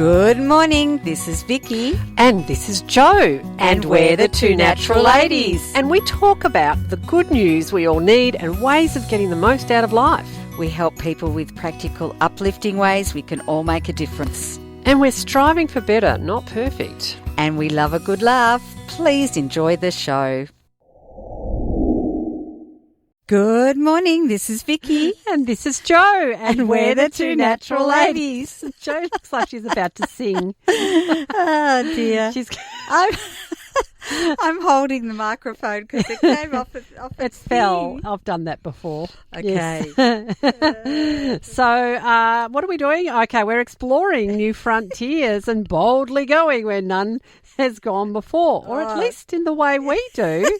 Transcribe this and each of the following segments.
Good morning, this is Vicki. And this is Jo. And we're the Two Natural Ladies. And we talk about the good news we all need and ways of getting the most out of life. We help people with practical, uplifting ways we can all make a difference. And we're striving for better, not perfect. And we love a good laugh. Please enjoy the show. Good morning, this is Vicki. And this is Jo. And we're the Two Natural Ladies. Jo looks like she's about to sing. Oh, dear. I'm holding the microphone because it came off it fell. I've done that before. Okay. Yes. So what are we doing? Okay, we're exploring new frontiers and boldly going where none has gone before, or at least in the way we do.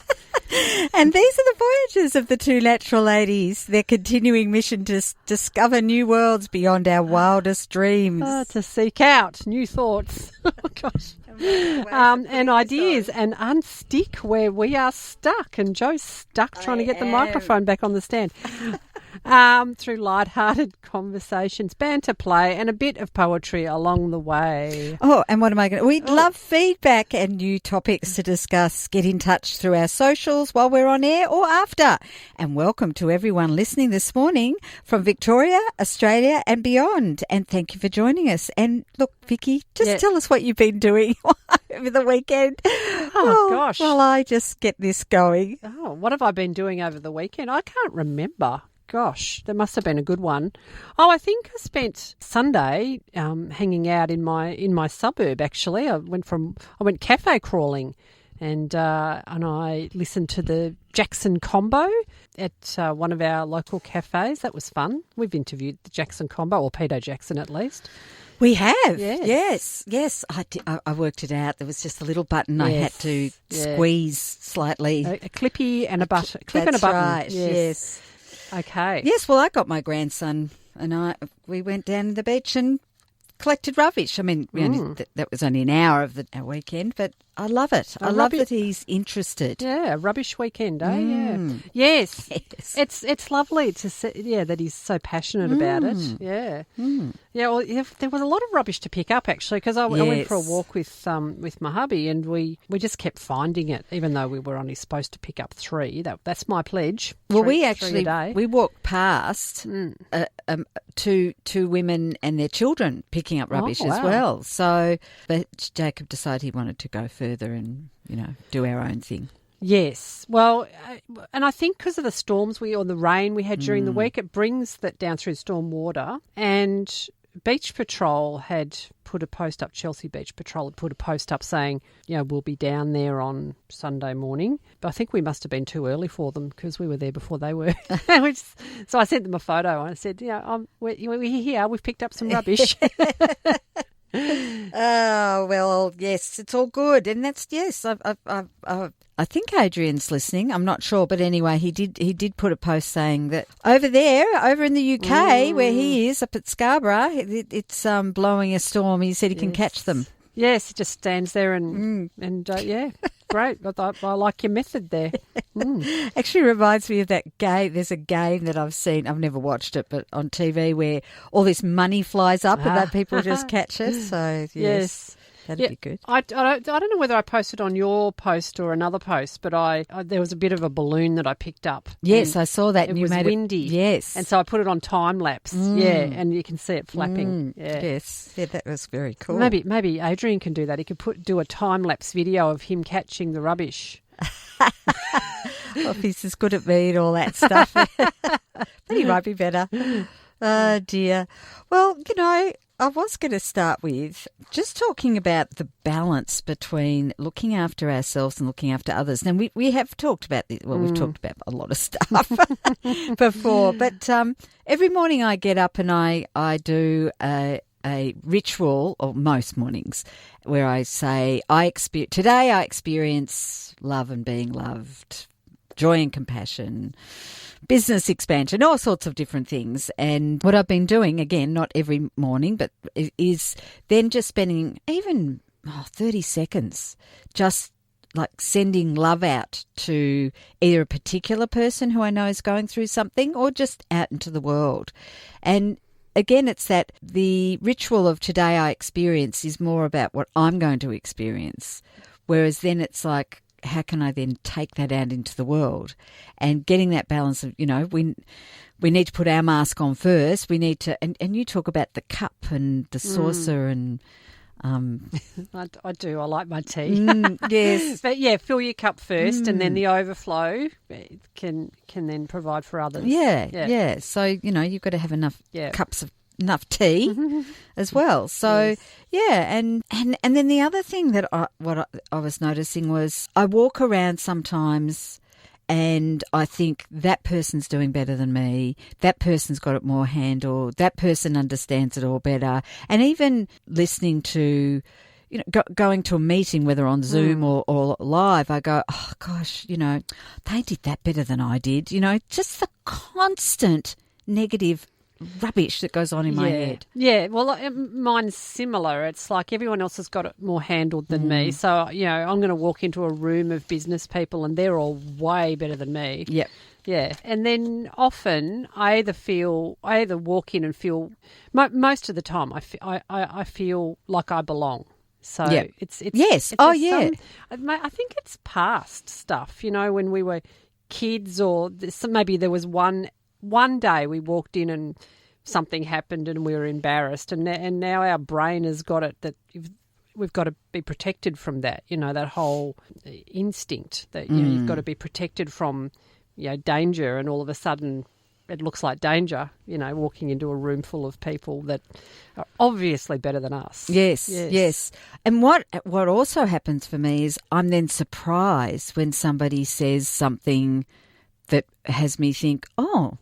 And these are the voyages of the Two Natural Ladies, their continuing mission to discover new worlds beyond our wildest dreams. To seek out new thoughts. Oh, gosh. And ideas and unstick where we are stuck. And Jo's stuck trying to get the microphone back on the stand. Through light-hearted conversations, banter play, and a bit of poetry along the way. Oh, and what am I going to... We'd love feedback and new topics to discuss. Get in touch through our socials while we're on air or after. And welcome to everyone listening this morning from Victoria, Australia and beyond. And thank you for joining us. And look, Vicki, just tell us what you've been doing over the weekend. Oh, gosh. Well, I just get this going. Oh, what have I been doing over the weekend? I can't remember. Gosh, there must have been a good one. Oh, I think I spent Sunday hanging out in my suburb. Actually, I went cafe crawling, and I listened to the Jackson Combo at one of our local cafes. That was fun. We've interviewed the Jackson Combo, or Peter Jackson at least. We have, yes. I worked it out. There was just a little button I had to squeeze slightly. A clippy and a button. That's and a button. Right. Yes. Okay. Yes, well, I got my grandson and we went down to the beach and collected rubbish. I mean, that was only an hour of our weekend, but I love it. I love that he's interested. Yeah, rubbish weekend, eh? Yeah. Yes. It's lovely to see, that he's so passionate about it. Yeah. Yeah, well, there was a lot of rubbish to pick up, actually, because I went for a walk with my hubby and we just kept finding it, even though we were only supposed to pick up 3. That's my pledge. Well, three a day. we walked past two women and their children picking up rubbish as well. So, but Jacob decided he wanted to go further and, do our own thing. Yes. Well, and I think because of the storms or the rain we had during the week, it brings that down through storm water. And Beach Patrol had put a post up, Chelsea Beach Patrol had put a post up saying, we'll be down there on Sunday morning. But I think we must have been too early for them because we were there before they were. So I sent them a photo and I said, we're here, we've picked up some rubbish. Oh, well, yes, it's all good. And that's, I think Adrian's listening. I'm not sure. But anyway, he did put a post saying that over in the UK, where he is, up at Scarborough, it's blowing a storm. He said he can catch them. Yes, he just stands there and great. I like your method there. Actually reminds me of that game. There's a game that I've seen. I've never watched it, but on TV where all this money flies up and that people just catch it. So, yes. That'd be good. I don't know whether I posted on your post or another post, but there was a bit of a balloon that I picked up. Yes, I saw that. It was windy. Yes. And so I put it on time lapse. Yeah, and you can see it flapping. Yeah. Yes. Yeah, that was very cool. Maybe Adrian can do that. He could do a time lapse video of him catching the rubbish. Well, if he's as good at me and all that stuff. But he might be better. Oh, dear. Well, I was going to start with just talking about the balance between looking after ourselves and looking after others. And we have talked about this. Well, we've talked about a lot of stuff before. But every morning I get up and I do a ritual, or most mornings, where I say, today I experience love and being loved, joy and compassion, business expansion, all sorts of different things. And what I've been doing, again, not every morning, but is then just spending even 30 seconds just like sending love out to either a particular person who I know is going through something or just out into the world. And again, it's that the ritual of today I experience is more about what I'm going to experience. Whereas then it's like, how can I then take that out into the world? And getting that balance of, we need to put our mask on first. We need to, and you talk about the cup and the saucer and... I do. I like my tea. Yes. But yeah, fill your cup first and then the overflow can then provide for others. Yeah. So, you've got to have enough cups of enough tea as well. So, and then the other thing that I was noticing was I walk around sometimes and I think that person's doing better than me, that person's got it more handled, that person understands it all better. And even listening to, going to a meeting, whether on Zoom or live, I go, oh, gosh, they did that better than I did. Just the constant negative rubbish that goes on in my head. Yeah, well, mine's similar. It's like everyone else has got it more handled than me. So, I'm going to walk into a room of business people and they're all way better than me. Yep. Yeah, and then often I either walk in and feel, most of the time I feel like I belong. So it's yes. I think it's past stuff, when we were kids or maybe there was one day we walked in and something happened and we were embarrassed and now our brain has got it that we've got to be protected from that, that whole instinct that you've got to be protected from, danger, and all of a sudden it looks like danger, walking into a room full of people that are obviously better than us. Yes. And what also happens for me is I'm then surprised when somebody says something that has me think, oh,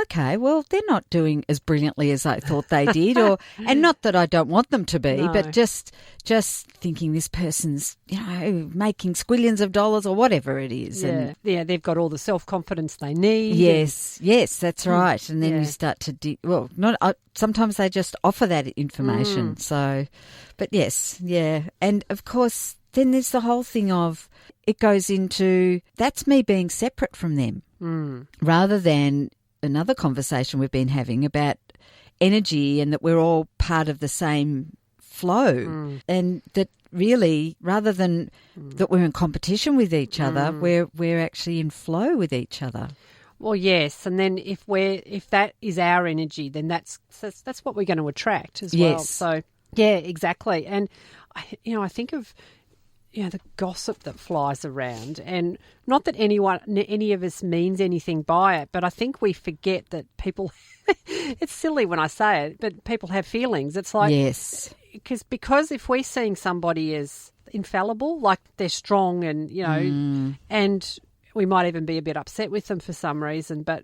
okay, well, they're not doing as brilliantly as I thought they did, and not that I don't want them to be, but just thinking this person's, making squillions of dollars or whatever it is. Yeah, they've got all the self-confidence they need. Yes, that's right. And then you start to, sometimes they just offer that information. So, but yes, and of course, then there's the whole thing of it goes into that's me being separate from them rather than another conversation we've been having about energy and that we're all part of the same flow and that really rather than that we're in competition with each other, we're actually in flow with each other. Well, yes, and then if that is our energy, then that's what we're going to attract as well. So, yeah, exactly. And I think of the gossip that flies around, and not that any of us means anything by it, but I think we forget that people. It's silly when I say it, but people have feelings. It's like because if we're seeing somebody as infallible, like they're strong, and and we might even be a bit upset with them for some reason, but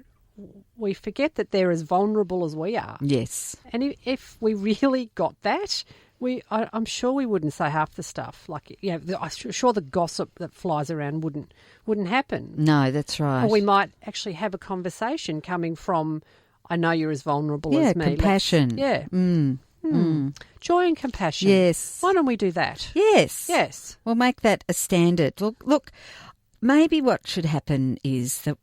we forget that they're as vulnerable as we are. Yes, and if we really got that. I'm sure we wouldn't say half the stuff. Like, I'm sure the gossip that flies around wouldn't happen. No, that's right. Or we might actually have a conversation coming from, I know you're as vulnerable as me. Compassion. Joy and compassion. Yes. Why don't we do that? Yes. We'll make that a standard. Look, maybe what should happen is that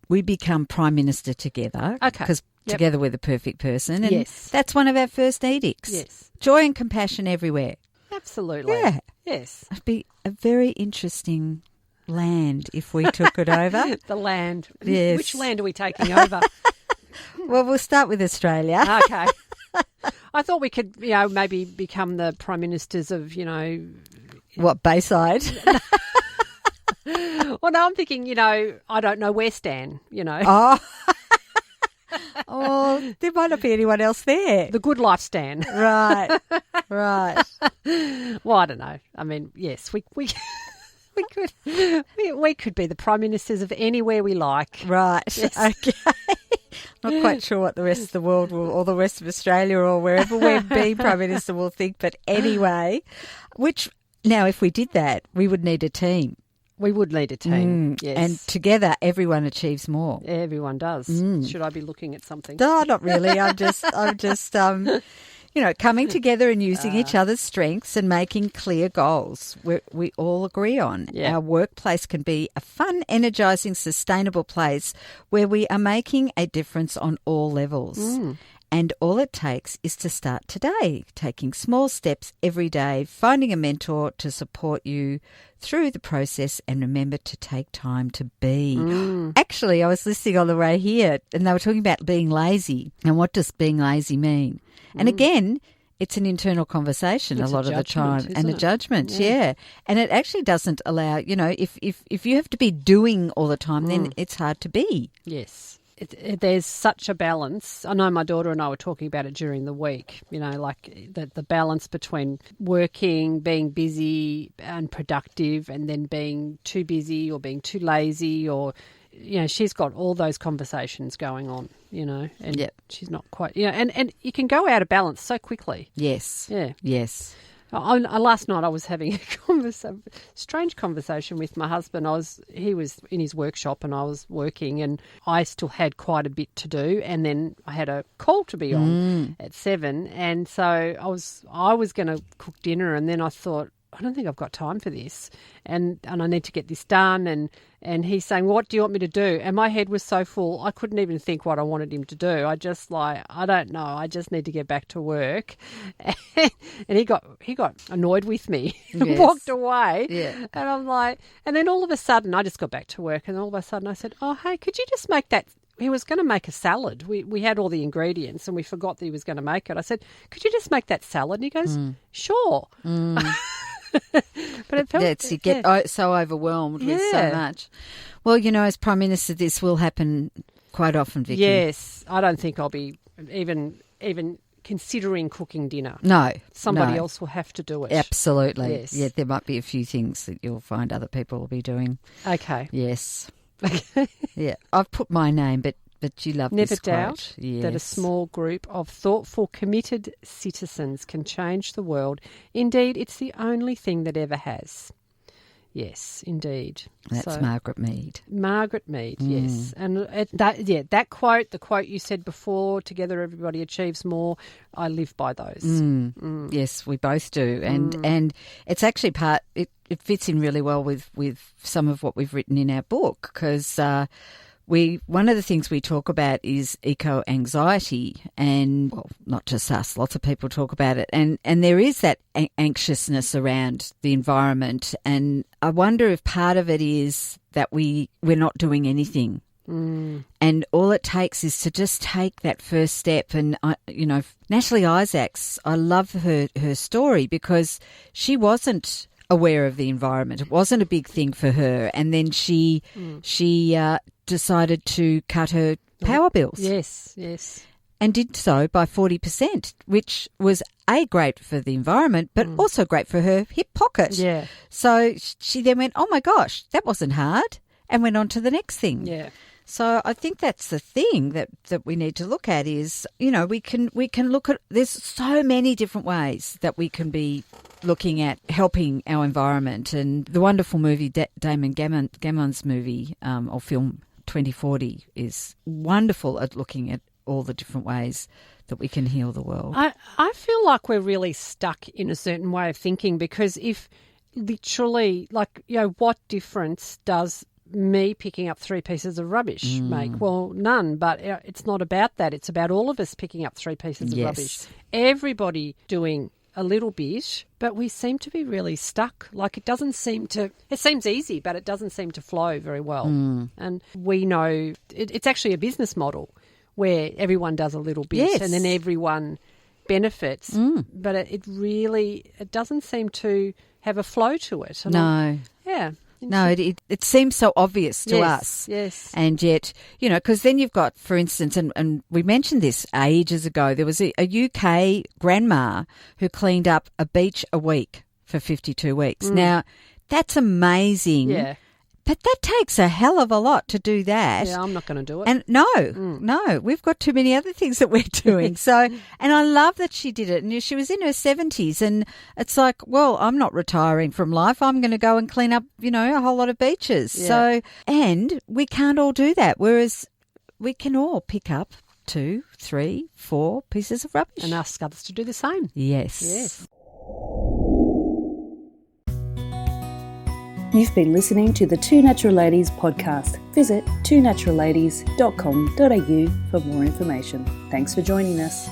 we become Prime Minister together. Okay. Because together we're the perfect person. And that's one of our first edicts. Yes. Joy and compassion everywhere. Absolutely. Yeah. Yes. It'd be a very interesting land if we took it over. The land. Yes. Which land are we taking over? Well, we'll start with Australia. Okay. I thought we could, maybe become the Prime Ministers of, What, Bayside? Well, no, I'm thinking, I don't know where Stan, Oh. Oh, there might not be anyone else there. The good life Stan. Right. Well, I don't know. I mean, yes, we could be the Prime Ministers of anywhere we like. Right. Yes. Okay. Not quite sure what the rest of the world will, or the rest of Australia or wherever we're being Prime Minister will think. But anyway, now if we did that, we would need a team. We would need a team, yes. And together, everyone achieves more. Everyone does. Should I be looking at something? No, not really. I'm just coming together and using each other's strengths and making clear goals we all agree on. Yeah. Our workplace can be a fun, energising, sustainable place where we are making a difference on all levels. And all it takes is to start today, taking small steps every day, finding a mentor to support you through the process, and remember to take time to be. Actually, I was listening on the way here and they were talking about being lazy. And what does being lazy mean? And again, it's an internal conversation a lot of the time, and a judgment, yeah. And it actually doesn't allow, if you have to be doing all the time, then it's hard to be. Yes. There's such a balance. I know my daughter and I were talking about it during the week, like the balance between working, being busy and productive, and then being too busy or being too lazy, or, she's got all those conversations going on, and she's not quite, and you can go out of balance so quickly. Yes. Yeah. Yes. Last night I was having a strange conversation with my husband. He was in his workshop and I was working, and I still had quite a bit to do, and then I had a call to be on at 7, and so I was going to cook dinner, and then I thought, I don't think I've got time for this, and I need to get this done, and he's saying, what do you want me to do? And my head was so full, I couldn't even think what I wanted him to do. I just I don't know, I just need to get back to work. And he got annoyed with me and walked away. Yeah. And I'm like, and then all of a sudden I just got back to work, and all of a sudden I said, oh, hey, could you just make that? He was going to make a salad. We had all the ingredients and we forgot that he was going to make it. I said, could you just make that salad? And he goes, sure. But it felt, you get so overwhelmed with so much. Well, as Prime Minister, this will happen quite often, Vicki. Yes, I don't think I'll be even considering cooking dinner. No. Somebody else will have to do it. Absolutely. Yes. Yeah, there might be a few things that you'll find other people will be doing. Okay. Yes. Yeah, I've put my name, but you love Never this quote. doubt that a small group of thoughtful, committed citizens can change the world. Indeed, it's the only thing that ever has. Yes, indeed. That's Margaret Mead. Margaret Mead, yes. And that quote, the quote you said before, together everybody achieves more, I live by those. Yes, we both do. And it's actually it fits in really well with some of what we've written in our book, because one of the things we talk about is eco-anxiety, and not just us, lots of people talk about it, and there is that anxiousness around the environment, and I wonder if part of it is that we're not doing anything. And all it takes is to just take that first step. And, Natalie Isaacs, I love her story, because she wasn't aware of the environment. It wasn't a big thing for her. And then she decided to cut her power bills. Yes. And did so by 40%, which was great for the environment, but also great for her hip pocket. Yeah. So she then went, oh my gosh, that wasn't hard, and went on to the next thing. Yeah. So I think that's the thing that we need to look at is, we can look at, there's so many different ways that we can be looking at helping our environment. And the wonderful movie, Damon Gamon's movie or film 2040, is wonderful at looking at all the different ways that we can heal the world. I feel like we're really stuck in a certain way of thinking, because if literally, what difference does me picking up 3 pieces of rubbish make? Well, none, but it's not about that. It's about all of us picking up 3 pieces of rubbish. Everybody doing a little bit, but we seem to be really stuck. It seems easy, but it doesn't seem to flow very well. And we know it's actually a business model where everyone does a little bit and then everyone benefits. But it doesn't seem to have a flow to it. No. No, it seems so obvious to us. Yes. And yet, because then you've got, for instance, and we mentioned this ages ago, there was a UK grandma who cleaned up a beach a week for 52 weeks. Now, that's amazing. Yeah. But that takes a hell of a lot to do that. Yeah, I'm not going to do it. And no, we've got too many other things that we're doing. So, and I love that she did it. And she was in her 70s, and it's like, well, I'm not retiring from life. I'm going to go and clean up, a whole lot of beaches. Yeah. So, and we can't all do that. Whereas we can all pick up 2, 3, 4 pieces of rubbish. And ask others to do the same. Yes. You've been listening to the Two Natural Ladies podcast. Visit twonaturalladies.com.au for more information. Thanks for joining us.